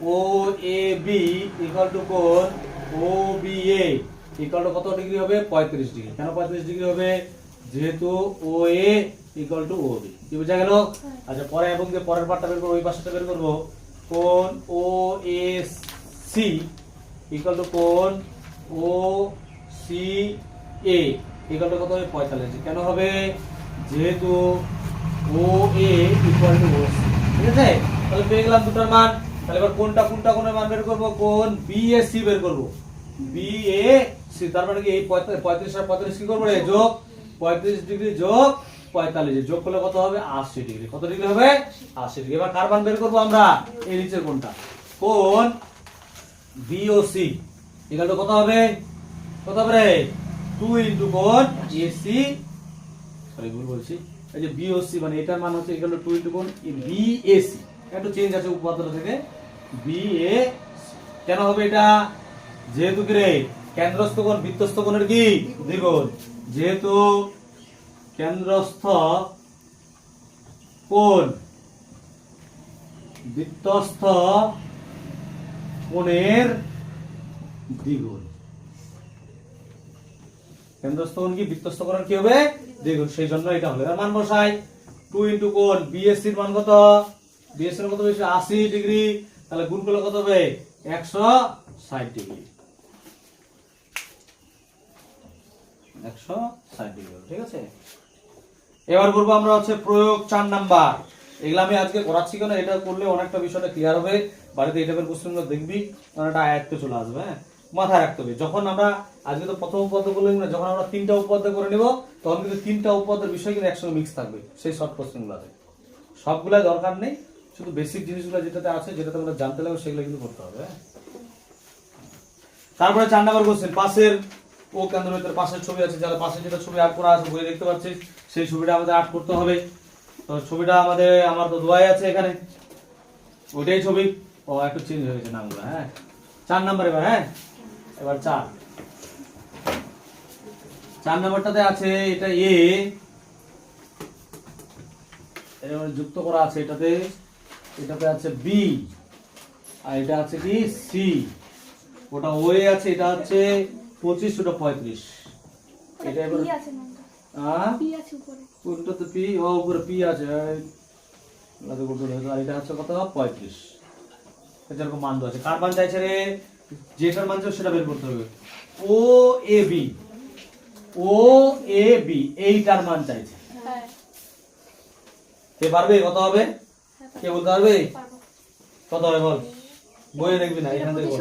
ও এ বি ইকুয়াল টু কোণ ও বি এ ইকুয়াল টু কত ডিগ্রি হবে 35 ডিগ্রি কেন 35 ডিগ্রি হবে যেহেতু ও এ ইকুয়াল টু ও বি কি বোঝা গেল আচ্ছা পরে এবং যে পরের পার্টটা বের করব ওই পাশটা বের করব কোণ ও এ সি ইকুয়াল টু কোণ ও সি এ ইকুয়াল টু কত হবে 45 কেন হবে যেহেতু ও এ ইকুয়াল টু ও সি ঠিক আছে তাহলে পেয়ে গেলাম দুটোর মান তাহলে এবার কোনটা কোণের মান বের করব কোণ বি এ সি বের করব বি এ সি তার মানে কি এই 35 আর 35 কি করব রে যোগ 35 ডিগ্রি যোগ 45 যোগ করলে কত হবে 80 ডিগ্রি কত ডিগ্রি হবে 80 ডিগ্রি এবার কার মান বের করব আমরা এই নিচের কোণটা কোণ B O C equal to কত হবে রে 2 ইনটু কোণ এসি সরি ভুল বলছি এই যে বিওসি মানে এটার মান হচ্ছে ইকুয়াল টু 2 ইনটু কোণ বিএসি একটু চেঞ্জ আছে উপাদান থেকে বিএ কেন হবে এটা যেহেতু কি রে কেন্দ্রস্থ কোণ বৃত্তস্থ কোণের কি দ্বিগুণ যেহেতু কেন্দ্রস্থ কোণ বৃত্তস্থ কোণের দ্বিগুণ কেন্দ্রস্থ কোণ কি বৃত্তস্থ কোণের কি হবে দ্বিগুণ সেই জন্য এটা হলো এর মান বসাই 2 ইনটু কোণ বিএসসি এর মান কত বিএসসি এর কত বেশি 80 ডিগ্রি তাহলে গুণ করলে কত হবে 160 ডিগ্রি 160 ডিগ্রি ঠিক আছে এবার করব আমরা হচ্ছে প্রয়োগ 4 নাম্বার এগুলা আমি আজকে করাচ্ছি কেন এটা করলে অনেকটা বিষয়টা ক্লিয়ার হবে বাড়িতে এই টাইপের প্রশ্নগুলো দেখবি অনেকটা আয়ত্তে চলে আসবে হ্যাঁ মাথায় রাখতে হবে যখন আমরা আজকে তো প্রথম উপপাদ্য করলাম না যখন আমরা তিনটা উপপাদ্য করে নেব তখন কিন্তু তিনটা উপপাদ্যের বিষয় কিন্তু একসঙ্গে মিক্স থাকবে সেই শর্ট কোশ্চেনগুলোতে সবগুলাই দরকার নেই শুধু বেসিক জিনিসগুলো যেটাতে আছে যেটাতে আমরা জানতে লাগবে সেগুলো কিন্তু করতে হবে হ্যাঁ তারপরে 4 নাম্বার কোশ্চেন পাশের ও কেন্দ্রের ভিতরে পাশের ছবি আছে যারা পাশে যেটা ছবি আট করা আছে বইয়ে দেখতে পাচ্ছিস সেই ছবিটা আমাদের আট করতে হবে তো ছবিটা আমার তো দোয়াই আছে এখানে ওইটাই ছবি ও একটু চেঞ্জ হয়েছে নামগুলো হ্যাঁ 4 নাম্বার এবার হ্যাঁ এবার 4 নাম্বারটাতে আছে এটা এ এর যুক্ত করা আছে এটাতে আছে বি আর এটা আছে কি সি ওটা ও এ আছে এটা হচ্ছে 25 ওটা 35 এটা এবার পি আছে নামটা হ্যাঁ পি আছে উপরে কোনটাতে পি ও উপরে পি আছে লাগা করতে হবে আর এটা হচ্ছে কত 35 এটা এরকম মান দেওয়া আছে কার মান চাইছে রে যেটার মান চাই সেটা বের করতে হবে ও এ বি এইটার মান চাইছে হ্যাঁ কে পারবে কত হবে কে বলতে পারবে পারবো কত হবে বল বইয়ে দেখবি না এখান থেকে বল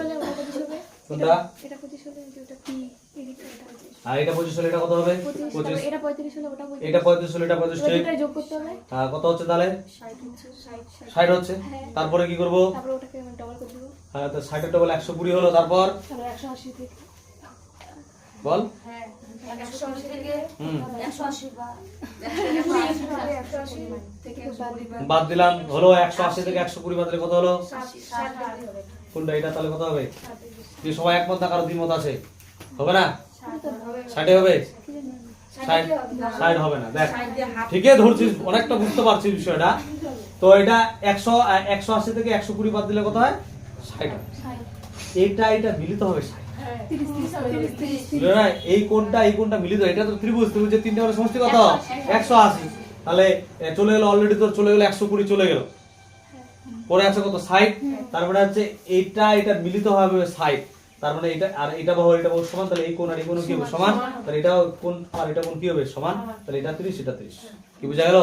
কোনটা এটা 25 হলে যেটা পি এদিকে এটা 25 আর এটা 25 হলে এটা কত হবে 25 এটা 35 হলে ওটা 25 এটা 35 হলে এটা 35 ঠিক এটা যোগ করতে হবে হ্যাঁ কত হচ্ছে তাহলে 60 হচ্ছে 60 হচ্ছে হ্যাঁ। তারপরে কি করব তারপর ওটাকে আমি ডবল করে দেব হ্যাঁ তো 60 এর ডবল 120 হলো তারপর তাহলে 180 থেকে বল হ্যাঁ 180 থেকে হুম 180 বা 180 থেকে 120 বাদ দিলাম হলো 180 থেকে 120 বাদ দিলে কত হলো 60 হবে কোনটা এটা তাহলে কত হবে কি সবাই একমত না কারো দ্বিমত আছে হবে না 60 হবে 60 হবে না দেখ ঠিকই ধরছিস অনেকটা বুঝতে পারছিস বিষয়টা তো এটা 180 থেকে 120 বাদ দিলে কত হয় 60 এটা মিলিত হবে 60 বুঝলে না এই কোণটা মিলিত এটা তো ত্রিভুজের তিনটে হলো সমষ্টি কত 180 তাহলে চলে গেল অলরেডি তোর চলে গেল 120 চলে গেল পরে আছে কত 60 তারপরে হচ্ছে এটা মিলিত হবে 60 তার মানে এটা আর এটা বাহু এটা বাহু সমান তাহলে এই কোণ আর এই কোণ কি হবে সমান তাহলে এটা কোণ আর এটা কোণ কি হবে সমান তাহলে এটা 30 এটা 30 কি বুঝা গেল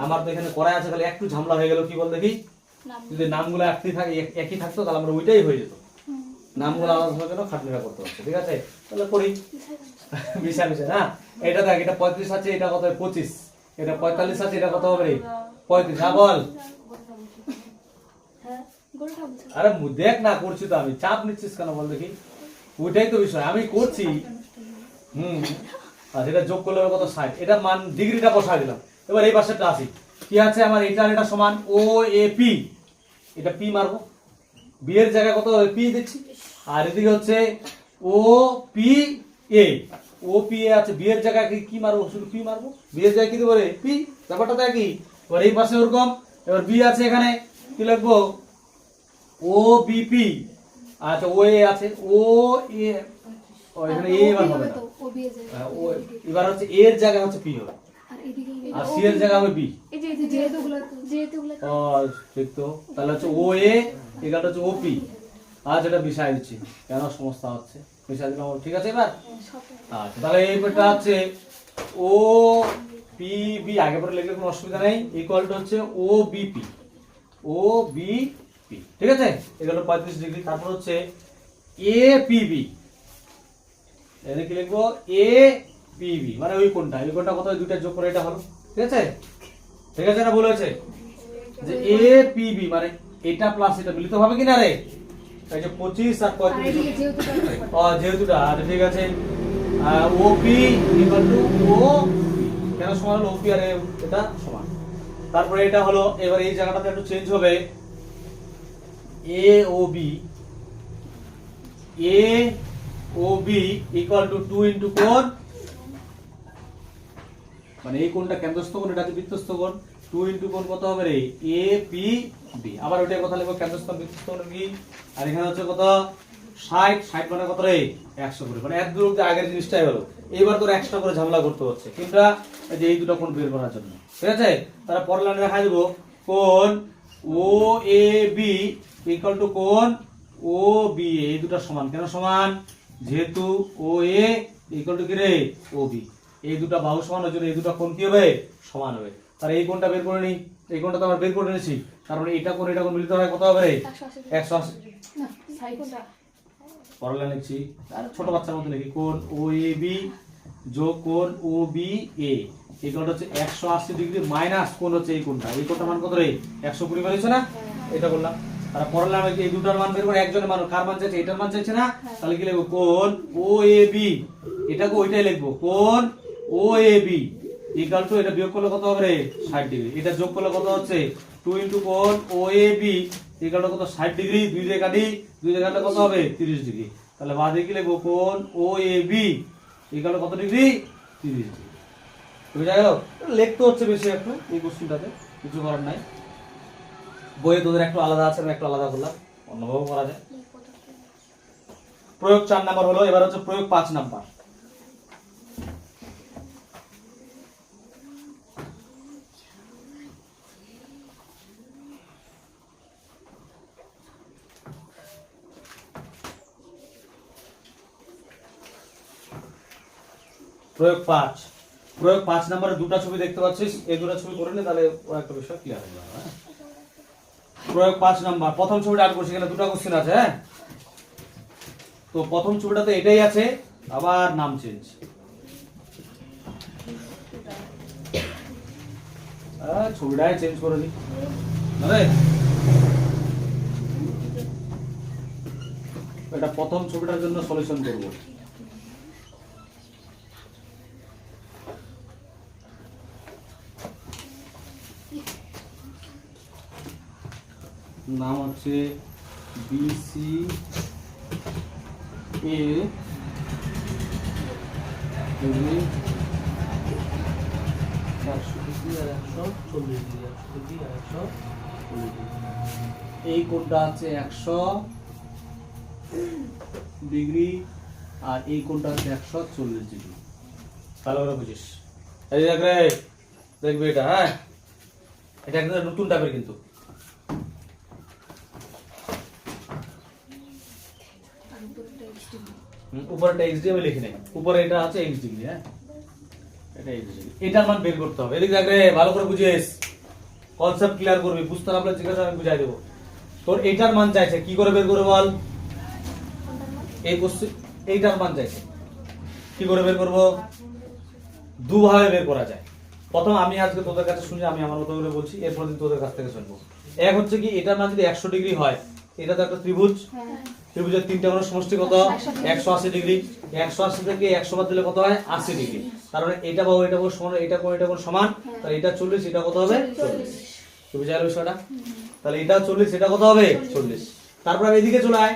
আমার তো এখানে করাই আছে তাহলে একটু ঝামেলা হয়ে গেল কি বল দেখি যদি নামগুলো একই থাকতো তাহলে আমরা ওইটাই হয়ে যেত নামগুলো আলাদা হবে কেন খাটনিটা করতে হচ্ছে ঠিক আছে তাহলে করি মিশা না এটা দেখ এটা 35 আছে এটা কত 25 এটা 45 আছে এটা কত হবে রে 35 হ্যাঁ বল হ্যাঁ গোলটা বুঝো আরে দেখ না করছি তো আমি চাপ নিচ্ছিস কেন বল দেখি ওইটাই তো বিষয় আমি করছি আর এটা যোগ করলে হবে কত 60 এটা মান ডিগ্রিটা বসাই দিলাম এবার এই পাশেরটা আসি কি আছে আমার এটা আর এটা সমান ও এ পি এটা পি মারবো বি এর জায়গায় কত হবে পি দিচ্ছি আর এদিকে হচ্ছে ও পি এ আছে বি এর জায়গায় কি মারবো শুধু পি মারবো বি এর জায়গায় কি দেবো রে পি ব্যাপারটা তো একই এবার এই পাশে ওরকম এবার বি আছে এখানে, কি লিখবো? ও বিপি। আচ্ছা ও এ আছে, ও এ, ও এখানে এ এবার হবে না, ও এবার হচ্ছে এ এর জায়গায় হচ্ছে পি হবে, আর সি এর জায়গায় হবে বি। ও ঠিক তো, তাহলে হচ্ছে ও এ এখানটা হচ্ছে ও পি। আজ এটা বিষয় দিচ্ছি কেন সমস্যা হচ্ছে, বিষয় দিলাম, ঠিক আছে এবার। আচ্ছা তাহলে এইটা হচ্ছে ও পি বি, আগে পরে লিখলে কোনো অসুবিধা নেই, ইকুয়াল টু হচ্ছে ও বিপি, ও বিপি, ঠিক আছে, এগুলো 35 ডিগ্রি। তারপর হচ্ছে এ পিবি, এখানে কি লিখবো? এ পিবি মানে ওই কোণটা, এই কোণটা কত হয়? দুইটা যোগ করে এটা হলো, ঠিক আছে, ঠিক আছে না? ভুল হয়েছে যে এ পিবি মানে এটা প্লাস এটা মিলিত হবে কিনা রে? এই যে 25 আর 35, ও যেহেতুটা, আর ঠিক আছে, ওপি ইকুয়াল টু ও কেন সমান হলো? ওপি আর এটা সমান। তারপরে এটা হলো, এবার এই জায়গাটাতে একটু চেঞ্জ হবে, A O B, A O B equal to 2 into কোণ, মানে এই কোণটা কেন্দ্রস্থ কোণ, এটা হচ্ছে বৃত্তস্থ কোণ, 2 ইনটু কোণ কত হবে রে? A P B. আবার ওইটার কথা লিখবো, কেন্দ্রস্থ বৃত্তস্থ কোণ কি, আর এখানে হচ্ছে কত? 60, 60 মানে কত রে? 100 করে, মানে এক দূর অব্দি আগের জিনিসটাই হলো। এইবার তোর এক্সট্রা করে ঝামেলা করতে হচ্ছে কিন্তু এই যে এই দুটো কোণ বের করার জন্য, ঠিক আছে। তাহলে পরের লাইনে দেখা দেবো কোণ ও এ বি ইকুয়াল টু কোণ ও বি, এই দুটো সমান, কেন সমান? যেহেতু ও এ ইকুয়াল টু কি রে? ও বি, এই দুটো বাহু সমান, ওই জন্য এই দুটো কোণ কি হবে? সমান হবে। তাহলে এই কোণটা বের করে নি, এই কোণটা তো আমরা বের করে নিয়েছি, কারণ এটা কোণ এটা কোণ মিলিত হয় কত হবে রে? 180। পরের লাইনে লিখছি, আর ছোট বাচ্চার মতো লিখি, কোণ ও এ বি যোগ কোণ ও বি এ, এই কোণটা হচ্ছে 180 ডিগ্রি মাইনাস কোণ হচ্ছে এই কোণটা, এই কোণটা মান কত রে? 120 হয়েছে না? এটা করলাম। আর পরের লাইনে এই দুটার মান বের করে, একজনের মান, কার মান চাইছে? এটার মান চাইছে না? তাহলে কি লিখবো? কোণ ও এ বি, এটাকে ওইটাই লিখবো, কোণ ও এ বি ইকুয়াল টু, এটা বিয়োগ করলে কত হবে রে? 60 ডিগ্রি, এটা যোগ করলে কত হচ্ছে? 2 ইনটু কোণ ও এ বি ইকুয়াল টু কত? 60 ডিগ্রি, দুই দিয়ে কাটি, দুই দিয়ে কাটলে কত হবে? 30 ডিগ্রি। তাহলে বাদে কি লিখবো? কোণ ও এ বি ইকুয়াল টু কত ডিগ্রি? 30 ডিগ্রি। বুঝা গেল? লিখতে হচ্ছে বেশি একটু এই কোশ্চেনটাতে, কিছু করার নাই, বইয়ে তোদের একটু আলাদা আছে, আমি একটু আলাদা করলাম, অন্যভাবে করা যায়। প্রয়োগ 4 নাম্বার হলো, এবার হচ্ছে প্রয়োগ 5 নাম্বার। প্রয়োগ 5, প্রয়োগ 5 নম্বরে দুটো ছবি দেখতে পাচ্ছিস, এই দুটো ছবি করে নে, তাহলে ও একটা বিষয় ক্লিয়ার হয়ে যাবে। হ্যাঁ, প্রয়োগ 5 নাম্বার, প্রথম ছবিটা আট করছি, এখানে দুটো কোশ্চেন আছে। হ্যাঁ, তো প্রথম ছবিটাতে এটাই আছে, আবার নাম চেঞ্জ, ছবিটাই চেঞ্জ করে দিই, আরে এটা প্রথম ছবিটার জন্য সলিউশন করব। নাম হচ্ছে বিসি এ, এই কোণটা আছে 100 ডিগ্রি, আর এই কোণটা হচ্ছে 140 ডিগ্রি। ভালো করে বুঝিস, এই দেখ রে, দেখবি এটা। হ্যাঁ, এটা একটা নতুন টাইপের, কিন্তু উপরেটা x দিয়ে আমি লিখি নাই, উপরে এটা আছে x ডিগ্রি। হ্যাঁ, এটা x ডিগ্রি, এটার মান বের করতে হবে। এদিকে দেখ রে, ভালো করে বুঝিস, কনসেপ্ট ক্লিয়ার করবি, বুঝতে না পারলে জিজ্ঞাসা আমি বুঝাই দেবো। তোর এইটার মান চাইছে, কি করে বের করে বল? এই কোশ্চেন এইটার মান চাইছে, কি করে বের করব? দুভাবে বের করা যায়। প্রথম আমি আজকে তোদের কাছে শুনি, আমি আমার মতো করে বলছি, এরপর দিন তোদের কাছ থেকে শুনবো। এক হচ্ছে কি, এটার মান যদি 100 ডিগ্রি হয়, এটা তো একটা ত্রিভুজ, ত্রিভুজের তিনটা কোণের সমষ্টি কত? 180 ডিগ্রি। 180 থেকে 100 বাদ দিলে কত হয়? 80 ডিগ্রি। তার মানে এটা বাহু এটা বাহু সমান, এটা কোণ এটা কোণ সমান, তাহলে এটা 40, এটা কত হবে? 40। তুমি বুঝাইলো বিষয়টা? তাহলে এটা 40, এটা কত হবে? 40। তারপর আমি এদিকে চলে আয়,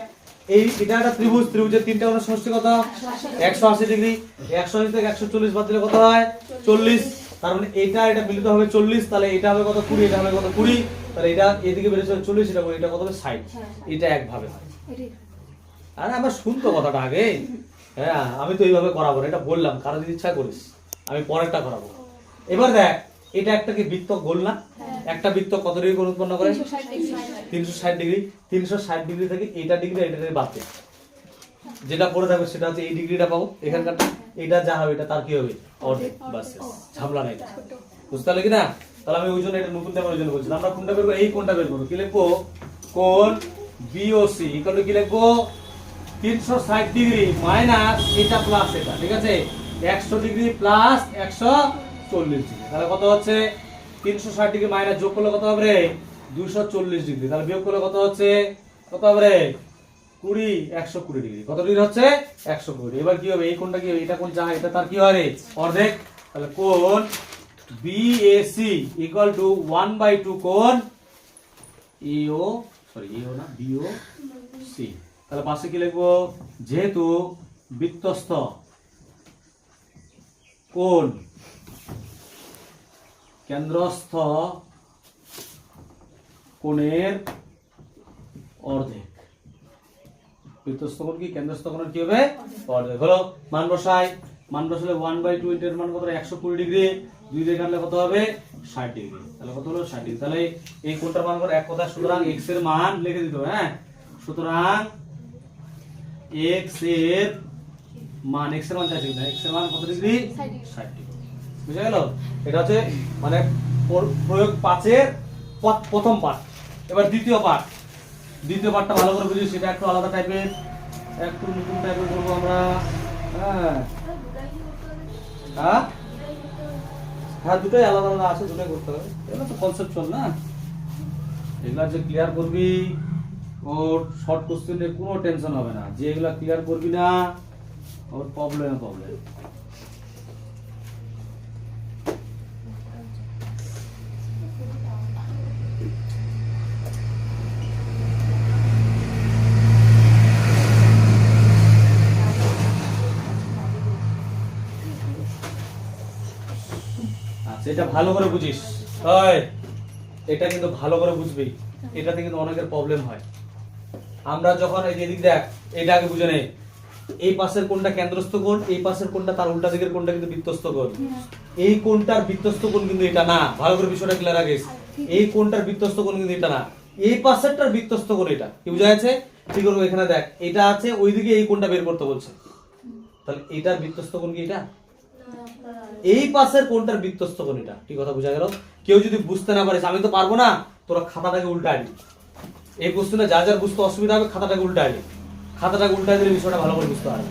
এই এটা একটা ত্রিভুজ, ত্রিভুজের তিনটা কোণের সমষ্টি কত? 180 ডিগ্রি। 180 থেকে 140 বাদ দিলে কত হয়? 40। তার মানে এটা এটা মিলিত হবে 40, তাহলে এটা হবে কত? 20, এটা হবে কত? 20। তাহলে এটা এদিকে বেড়েছে 40, এটা এটা কত হবে 60, এটা একভাবে হয়। আরে আমার শুনতো কথাটা আগে, হ্যাঁ আমি তো এইভাবে করাবো না, এটা বললাম কারো যদি ইচ্ছা করিস আমি পরেরটা করাবো। এবার দেখ এটা একটা কি বৃত্ত গোল না, একটা বৃত্ত কত ডিগ্রি কোণ উৎপন্ন করে? 360 ডিগ্রি। 360 ডিগ্রি থেকে এটা ডিগ্রি এটা বাদ দে, যেটা পড়ে থাকবে সেটা হচ্ছে এই ডিগ্রিটা পাবো এখানকারটা, এটা যা হবে এটা তার কি হবে অর্ধেক, বাস ঝামেলা নাই। বুঝতে পারলে কি না? তাহলে আমি ওই জন্য এটা নতুন টাইপের ওই জন্য বলছি। আমরা কোনটা বের করবো? এই কোনটা বের করবো। কি লিখবো? কোণ বিওসি ইকুয়াল টু কি লিখবো? 360 ডিগ্রি মাইনাস এটা প্লাস এটা, ঠিক আছে? 100 ডিগ্রি প্লাস 140 ডিগ্রি, তাহলে কত হচ্ছে? 360 ডিগ্রি মাইনাস যোগ করলে কত হবে রে? 240 ডিগ্রি। তাহলে বিয়োগ করলে কত হচ্ছে? কত হবে রে? 20, 120 ডিগ্রি। কত ডিগ্রি হচ্ছে? 120। এবার কি হবে? এই কোণটা কি হবে? এটা কোণ যা এটা তার কি হয় রে? অর্ধেক। তাহলে কোণ BAC ইকুয়াল টু 1/2 কোণ EO, সরি EO না BOC। তাহলে পাশে কি লিখবো? যেহেতু বৃত্তস্থ কোণ কেন্দ্রস্থ কোণের অর্ধেক, বৃত্তস্থ কোণ কি কেন্দ্রস্থ কোণের কি হবে? অর্ধেক। হলো মান বসাই, মান বসালে 1/2 এর মান কত? 120 ডিগ্রি, 2 দিয়ে কাটলে কত হবে? 60 ডিগ্রি। তাহলে কত হলো? 60 ডিগ্রি। তাহলে এই কোণটার মান করে এক কথা, সুতরাং x এর মান লিখে দিতে হবে। হ্যাঁ, সুতরাং x এর মান চাইছি না, x এর মান কত ডিগ্রি? 60 ডিগ্রি। বুঝা গেল? এটা হচ্ছে মানে প্রয়োগ 5 এর প্রথম পার্ট। এবার দ্বিতীয় পার্টটা ভালো করে বুঝি, সেটা একটু আলাদা টাইপের, একটু নতুন টাইপের করবো আমরা। হ্যাঁ হ্যাঁ হ্যাঁ, দুটোই আলাদা আলাদা আছে, দুটোই করতে হবে। এগুলো তো কনসেপচুয়াল না, এগুলা যে ক্লিয়ার করবি ওর শর্ট কোশ্চেনে কোনো টেনশন হবে না। যে এগুলা ক্লিয়ার করবি না ওর প্রবলেম। আচ্ছা, এটা ভালো করে বুঝিস। ওই এটা কিন্তু ভালো করে বুঝবি, এটাতে কিন্তু অনেকের প্রবলেম হয়। আমরা যখন এই দিক দেখ, এটা আগে বুঝে নে, এই পাশের কোণটা কেন্দ্রস্থ কোণ, এই পাশের কোণটা তার উল্টা দিকের কোণটা কিন্তু বৃত্তস্থ কোণ। এই কোণটার বৃত্তস্থ কোণ কিন্তু এটা না, ভালো করে বিষয়টা ক্লিয়ার রাখিস। এই কোণটার বৃত্তস্থ কোণ কিন্তু এটা না, এই পাশেরটার বৃত্তস্থ কোণ এটা। কি বুঝা যাচ্ছে? কি করবো? এখানে দেখ এটা আছে, ওইদিকে এই কোণটা বের করতে বলছে, তাহলে এটার বৃত্তস্থ কোণ কি এটা? এই পাশের কোণটার বৃত্তস্থ কোণ এটা। কি কথা বুঝা গেল? কেউ যদি বুঝতে না পারিস, আমি তো পারবো না, তোরা খাতাটাকে উল্টাই দিবি। এই কোশ্চেনে যা যা বুঝতে অসুবিধা হবে খাতাটাকে উল্টাই দিবি। খাতাটাকে উল্টাই দিলে বিষয়টা ভালো করে বুঝতে পারবে।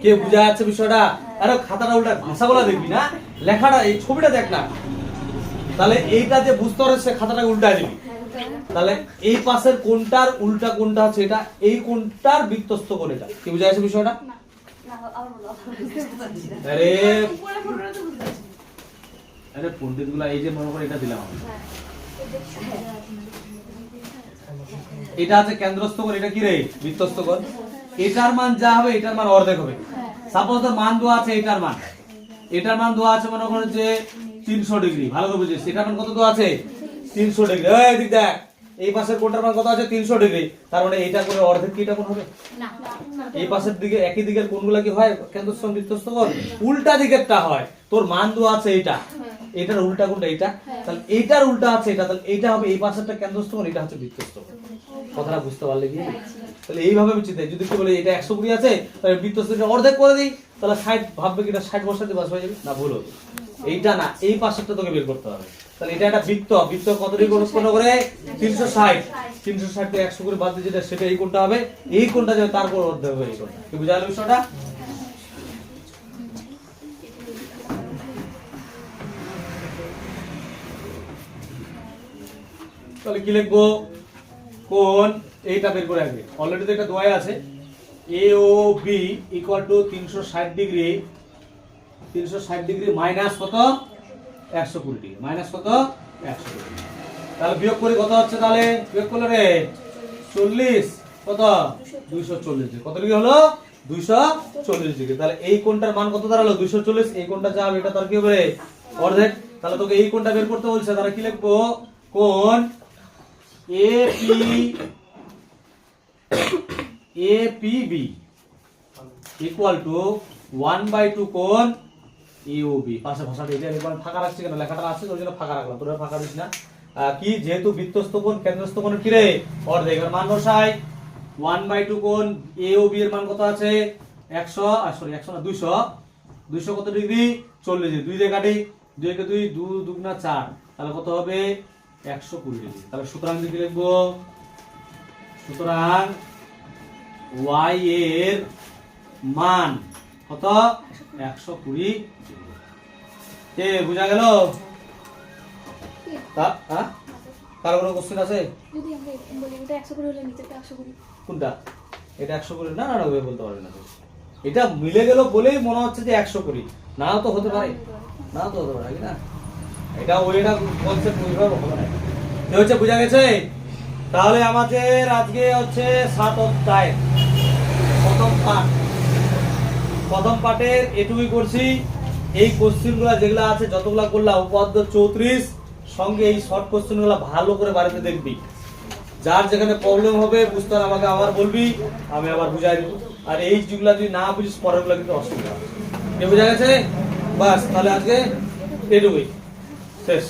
কে বুঝা যাচ্ছে বিষয়টা? আরে খাতাটা উল্টা, ভাষাগুলো দেখবি না, লেখাটা এই ছবিটা দেখ না, তাহলে এইটা যে বুঝতে পারে সে খাতাটাকে উল্টাই দিবি। তাহলে এই পাশের কোণটার উল্টা কোণটা হচ্ছে এটা, এই কোণটার বৃত্তস্থ কোণ এটা। কি বুঝা যাচ্ছে বিষয়টা? আরে আরে পণ্ডিত গুলা এই যে মনে করে এটা দিলাম আমি, এটা আছে কেন্দ্রস্থ কোণ, এটা কি রে? বৃত্তস্থ কোণ। এটার মান যা হবে এটার মান অর্ধেক হবে। সাপোজ তোর মান দেওয়া আছে, এটার মান দেওয়া আছে মনে করো যে 300 ডিগ্রি। ভালো করে বুঝিস, এটার মান কত দেওয়া আছে? 300 ডিগ্রি। এই দিক দেখ, এই পাশের কোণটার মান কত আছে? 300 ডিগ্রি। তার মানে এটা করে অর্ধেক কি এটা কোণ হবে না? এই পাশের দিকে একই দিকের কোণগুলো কি হয়? কেন্দ্রস্থ বৃত্তস্থ কোণ। উল্টা দিকেরটা হয়, তোর মান দেওয়া আছে এটা, এটার উল্টা কোণটা এটা, তাহলে এইটার উল্টা আছে এটা, তাহলে এইটা হবে এই পাশেরটা কেন্দ্রস্থ কোণ, এটা হচ্ছে বৃত্তস্থ কোণ। কথাটা বুঝতে পারলে কি? তাহলে এইভাবে বুঝতে, যদি কেউ বলে এটা 120 আছে তাহলে বৃত্তস্থটা অর্ধেক করে দিই, তাহলে 60 ভাববে কি এটা 60 বসাতে বাস হয়ে যাবে না? ভুল হবে, এইটা না, এই পাশেরটা তোকে বের করতে হবে। তাহলে এটা একটা বৃত্ত কত ডিগ্রি উৎপন্ন করে? 360 থেকে 100 করে বাদ দিয়ে যেটা সেটা এই কোণটা হবে, এই কোণটা যাবে তারপর অর্ধেক হবে এই কোণটা। কি বুঝা গেল বিষয়টা? তাহলে কি লিখবো? কোণ এইটা বের করে আগে, অলরেডি তো এটা দেওয়া আছে, AOB equal to 360 degree minus কত? 120 ডিগ্রি। মাইনাস কত? 120 ডিগ্রি। তাহলে বিয়োগ করে কত হচ্ছে? তাহলে বিয়োগ করলে রে 40 কত? 240 ডিগ্রি। কত ডিগ্রি হলো? 240 ডিগ্রি। তাহলে এই কোণটার মান কত দাঁড়ালো? 240। এই কোণটা যা হবে এটা তার কি হবে? অর্ধেক। তাহলে তোকে এই কোণটা বের করতে বলছে, তাহলে কি লিখবো? কোণ এপিবি ইকুয়াল টু 1/2 কোণ ইউবি। পাশে ভাষাটা এটা একবার ফাঁকা রাখছি কেন? লেখাটা আছে ওই জন্য ফাঁকা রাখলাম, তোরা ফাঁকা দিস না। কি যেহেতু বৃত্তস্থ কোণ কেন্দ্রস্থ কোণের কি রে? অর্ধেক। এর মান বসাই। 1/2 কোণ এওবি এর মান কত আছে? 100 সরি 100 না 200। 200 কত ডিগ্রি? 40 ডিগ্রি। 2 দিয়ে কাটি, 2 কে 2 2 দুগুণা 4, তাহলে কত হবে? 120 ডিগ্রি। তাহলে সুতরাং কি লিখবো? সুতরাং y এর মান কত? 120 ডিগ্রি। কে বুঝা গেল? কার কোনো কোশ্চেন আছে? যদি আমরা বলি এটা 100 করে হলে নিচেটা 100 করে। কোনটা? এটা 100 করে না না ওই বলতে পারবে না তো। এটা মিলে গেল বলেই মনে হচ্ছে যে 100 করি, নাও তো হতে পারে, নাও তো হতে পারে কি না? এটা ওইটা কনসেপ্ট ওইভাবে হবে না। কি হচ্ছে বুঝা গেছে? তাহলে আমাদের আজকে হচ্ছে 7 অধ্যায় প্রথম পাঠের এটুকুই করছি। এই কোশ্চেনগুলো যেগুলো আছে যতগুলা করলাম উপাদ্য 34 সঙ্গে এই শর্ট কোশ্চেনগুলো ভালো করে বাড়িতে দেখবি। যার যেখানে প্রবলেম হবে বুঝতে হলে আমাকে আবার বলবি, আমি আবার বুঝাই দেবো। আর এই যেগুলো যদি না বুঝিস পরেরগুলো কিন্তু অসুবিধা হবে। বুঝা গেছে? বাস তাহলে আজকে এটুকুই শেষ।